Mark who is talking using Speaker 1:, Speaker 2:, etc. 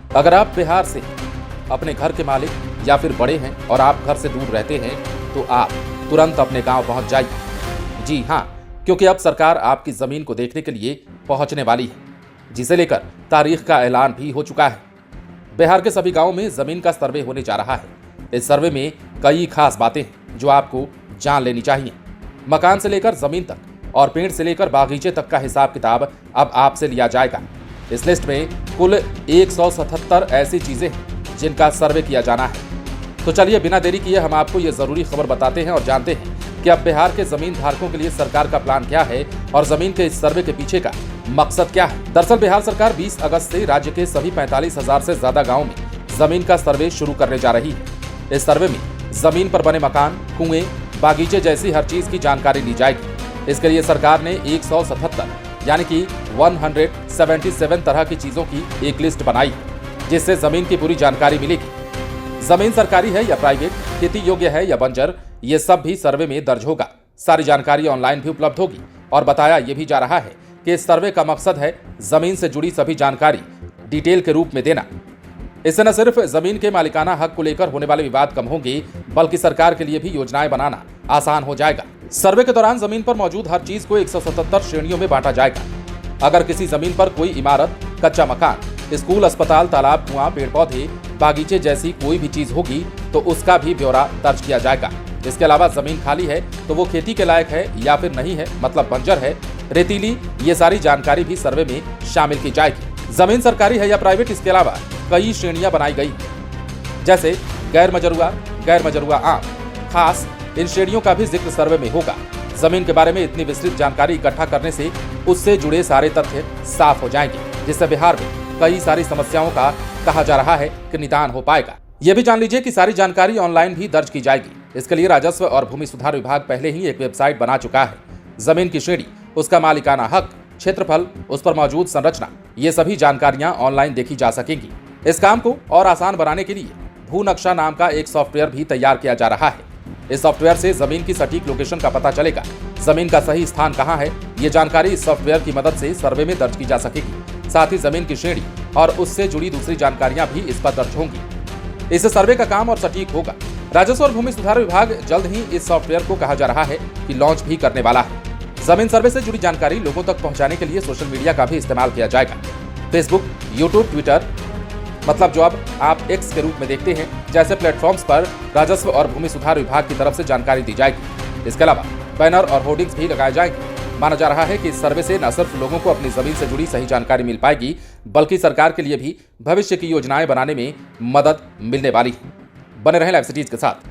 Speaker 1: अगर आप बिहार से अपने घर के मालिक या फिर बड़े हैं और आप घर से दूर रहते हैं तो आप तुरंत अपने गांव पहुंच जाइए। जी हां, क्योंकि अब सरकार आपकी जमीन को देखने के लिए पहुंचने वाली है, जिसे लेकर तारीख का ऐलान भी हो चुका है। बिहार के सभी गांवों में जमीन का सर्वे होने जा रहा है। इस सर्वे में कई खास बातें हैं जो आपको जान लेनी चाहिए। मकान से लेकर जमीन तक और पेड़ से लेकर बागीचे तक का हिसाब किताब अब आपसे लिया जाएगा। इस लिस्ट में कुल 177 ऐसी चीजें हैं जिनका सर्वे किया जाना है। तो चलिए बिना देरी किए हम आपको ये जरूरी खबर बताते हैं और जानते हैं कि अब बिहार के जमीन धारकों के लिए सरकार का प्लान क्या है और जमीन के इस सर्वे के पीछे का मकसद क्या है। दरअसल बिहार सरकार 20 अगस्त से राज्य के सभी 45,000 से ज्यादा गाँव में जमीन का सर्वे शुरू करने जा रही है। इस सर्वे में जमीन पर बने मकान, कुएं, बागीचे जैसी हर चीज की जानकारी ली जाएगी। इसके लिए सरकार ने 177 यानी कि 177 तरह की चीजों की एक लिस्ट बनाई है, जिससे जमीन की पूरी जानकारी मिलेगी। जमीन सरकारी है या प्राइवेट, खेती योग्य है या बंजर, ये सब भी सर्वे में दर्ज होगा। सारी जानकारी ऑनलाइन भी उपलब्ध होगी और बताया यह भी जा रहा है कि इस सर्वे का मकसद है जमीन से जुड़ी सभी जानकारी डिटेल के रूप में देना। इससे न सिर्फ जमीन के मालिकाना हक को लेकर होने वाले विवाद कम होंगे, बल्कि सरकार के लिए भी योजनाएं बनाना आसान हो जाएगा। सर्वे के दौरान जमीन पर मौजूद हर चीज को 177 श्रेणियों में बांटा जाएगा। अगर किसी जमीन पर कोई इमारत, कच्चा मकान, स्कूल, अस्पताल, तालाब, कुआं, पेड़ पौधे, बागीचे जैसी कोई भी चीज होगी तो उसका भी ब्यौरा दर्ज किया जाएगा। इसके अलावा जमीन खाली है तो वो खेती के लायक है या फिर नहीं है, मतलब बंजर है, रेतीली, ये सारी जानकारी भी सर्वे में शामिल की जाएगी। जमीन सरकारी है या प्राइवेट, इसके अलावा कई श्रेणियां बनाई गई, जैसे गैर मजरूआ आम, खास, इन श्रेणियों का भी जिक्र सर्वे में होगा। जमीन के बारे में इतनी विस्तृत जानकारी इकट्ठा करने से उससे जुड़े सारे तथ्य साफ हो जाएंगे, जिससे बिहार में कई सारी समस्याओं का कहा जा रहा है कि निदान हो पाएगा। यह भी जान लीजिए कि सारी जानकारी ऑनलाइन भी दर्ज की जाएगी। इसके लिए राजस्व और भूमि सुधार विभाग पहले ही एक वेबसाइट बना चुका है। जमीन की श्रेणी, उसका मालिकाना हक, क्षेत्रफल, उस पर मौजूद संरचना, ये सभी जानकारियां ऑनलाइन देखी जा सकेंगी। इस काम को और आसान बनाने के लिए भू नक्शा नाम का एक सॉफ्टवेयर भी तैयार किया जा रहा है। इस सॉफ्टवेयर से जमीन की सटीक लोकेशन का पता चलेगा। जमीन का सही स्थान कहाँ है, ये जानकारी इस सॉफ्टवेयर की मदद से सर्वे में दर्ज की जा सकेगी। साथ ही जमीन की श्रेणी और उससे जुड़ी दूसरी जानकारियां भी इस पर दर्ज होंगी। इससे सर्वे का काम और सटीक होगा। राजस्व और भूमि सुधार विभाग जल्द ही इस सॉफ्टवेयर को कहा जा रहा है कि लॉन्च भी करने वाला है। जमीन सर्वे से जुड़ी जानकारी लोगों तक पहुंचाने के लिए सोशल मीडिया का भी इस्तेमाल किया जाएगा। फेसबुक, यूट्यूब, ट्विटर, मतलब जो अब आप एक्स के रूप में देखते हैं, जैसे प्लेटफॉर्म्स पर राजस्व और भूमि सुधार विभाग की तरफ से जानकारी दी जाएगी। इसके अलावा बैनर और होर्डिंग्स भी लगाए जाएंगे। माना जा रहा है कि इस सर्वे से न सिर्फ लोगों को अपनी जमीन से जुड़ी सही जानकारी मिल पाएगी, बल्कि सरकार के लिए भी भविष्य की योजनाएं बनाने में मदद मिलने वाली है। बने रहें लाइव सिटीज के साथ।